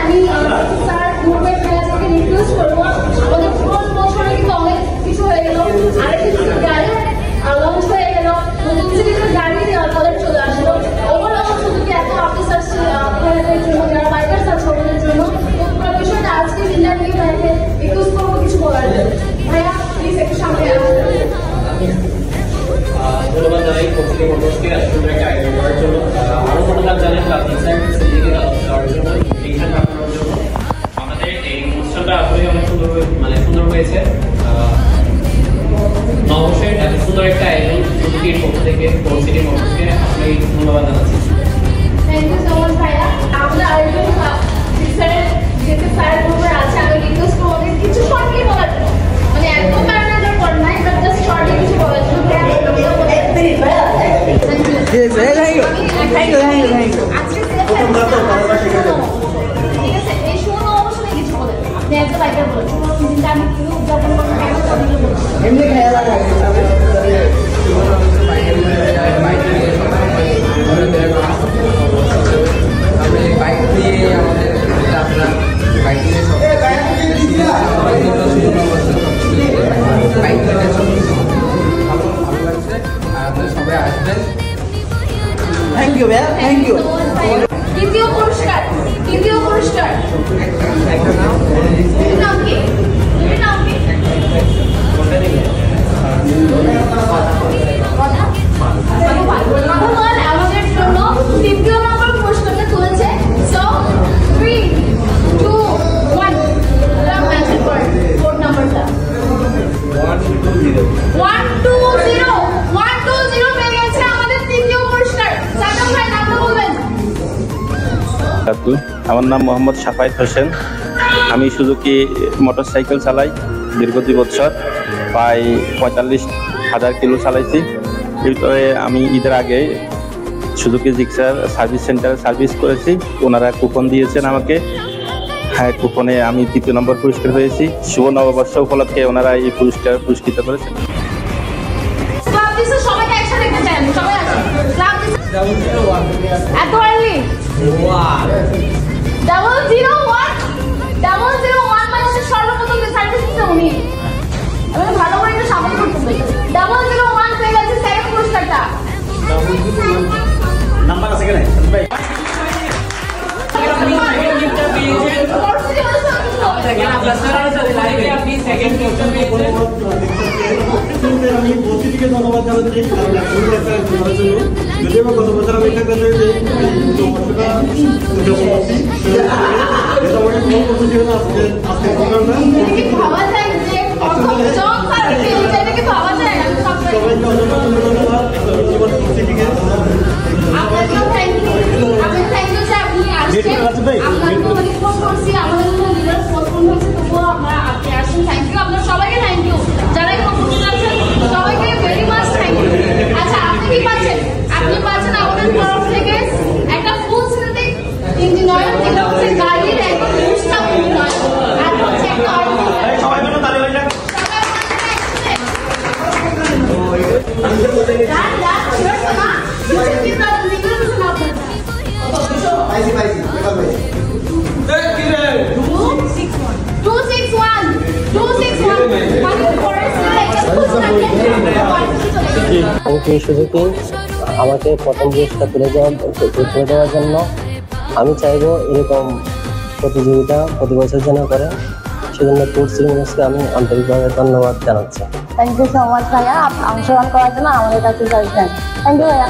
আমি স্যার গ্রুপের ম্যানেজারকে রিকোয়েস্ট করবো, আমাদের পুরো বছরে কিন্তু অনেক কিছু হয়ে গেল, আরেকটা গাড়ি লঞ্চ হয়ে গেল, নতুন কিছু গাড়ি তাদের চলে আসলো। ওভারঅল শুধু কি এত অফিসার আপনাদের জন্য, যারা বাইকার্স আছে ওদের জন্য, তো পুরো বিষয়টা আজকে মিলার নিয়ে ভাইকে রিকোয়েস্ট করবো কিছু বলার জন্য। ভাইয়া প্লিজ একটু সামনে আসবেন। ধন্যবাদ জানাই প্রত্যেক মানুষকে আসলে একটা আয়োজন করার জন্য। আরো ধন্যবাদ জানাই যাওয়ার জন্য, এইখানে আপনার জন্য। আমাদের এই অনুষ্ঠানটা আসলে অনেক সুন্দর, সুন্দর হয়েছে। অবশ্যই এত সুন্দর একটা আয়োজন সিটির পক্ষ থেকে, সিটির পক্ষ থেকে আসলে ধন্যবাদ জানাচ্ছি। থ্যাংক ইউ সো মাচ ভাইয়া। আমরা আরেকজন স্যারের যেতে স্যার গ্রুপের আছে, আমি রিকোয়েস্ট করবো কিছু শর্টলি বলার জন্য, মানে এত প্যারাগ্রাফ পড় নাই, বাট জাস্ট শর্টলি কিছু বলার জন্য। ঠিক আছে, এই শুনো অবশ্যই কিছু বলে আপনি একটা বাইকার বলেছেন, দিনটা আমি কি উদযাপন করবো এমনি খেয়াল রাখা বাইক নিয়ে আমাদের বাইক নিয়ে বাইক নিয়ে ভালো লাগছে, আর আপনারা সবাই আসবেন। থ্যাংক ইউ ভাইয়া, থ্যাংক ইউ। দ্বিতীয় পুরস্কার নাম কি? নাম কি? আমাদের জন্য তৃতীয় নম্বর পুরস্কারটা তুলেছে। সো 3, 2, 1 মেনশন করেন কোড নাম্বারটা 120 পেয়ে গেছে আমাদের তৃতীয় পুরস্কার। সাইদুল ভাই নামটা বলবেন। আমার নাম মোহাম্মদ শাফায়েত হোসেন। আমি সুজুকি মোটরসাইকেল চালাই দীর্ঘ 2 বছর, প্রায় 45,000 কিলো চালাইছি। এরপরে আমি ঈদের আগে সুজুকি জিক্সার সার্ভিস সেন্টারে সার্ভিস করেছি, ওনারা কুপন দিয়েছেন আমাকে। হ্যাঁ, কুপনে আমি 3 নম্বর পুরস্কার হয়েছি। শুভ নববর্ষ উপলক্ষে ওনারা এই পুরস্কার পুরস্কৃত করেছেন। সবাইকে একসাথে দেখতে চান, সবাই আসেন। এত আর্লি 001 মানে সর্বপ্রথম সার্ভিস দিতে উনি, আমি ভালো করে একটু সামনে করতে চাই। 001 পেয়ে গেছে সেকেন্ড পুরস্কারটা। নাম্বার আছে কেন ভাই? আমি প্রতিদিকে ধন্যবাদ জানাচ্ছি যদিও গত বছর আমি এখানে ভাবা যায় যে ভাবা যায় আপনাকেও থ্যাংক ইউ। আপনাকে থ্যাংক ইউ যে আপনি আসছেন। আপনাকে অনেক ফোন করছি, আমাদের জন্য লিডার পোস্টপোন হয়েছে, তবুও আপনি আসছেন। থ্যাংক ইউ আপনার সবাইকে, থ্যাংক ইউ। যারা এই কম্পিটিশন আছেন সবাইকে ভেরি মাচ থ্যাংক ইউ। আচ্ছা, আপনি কি পাচ্ছেন? আপনি পাচ্ছেন আমাদের তরফ থেকে একটা ফুল সিনথেটিক ইঞ্জিনিয়ার, যেটা হচ্ছে গাড়ির একদম ইনস্টাপ ইঞ্জিনিয়ার, আর হচ্ছে একটা সবাই মিলে তালি হয়ে যাক। আমি সুজুকি আমাকে প্রথম পুরস্কার তুলে দেওয়ার জন্য আমি চাইবো এরকম প্রতিযোগিতা প্রতি বছর যেন করে, সেজন্য কোর্স সিরিজকে আমি আন্তরিকভাবে ধন্যবাদ জানাচ্ছি। থ্যাংক ইউ সো মাচ ভাইয়া, অংশগ্রহণ করার জন্য আমাদের কাছে চাইছেন। থ্যাংক ইউ ভাইয়া।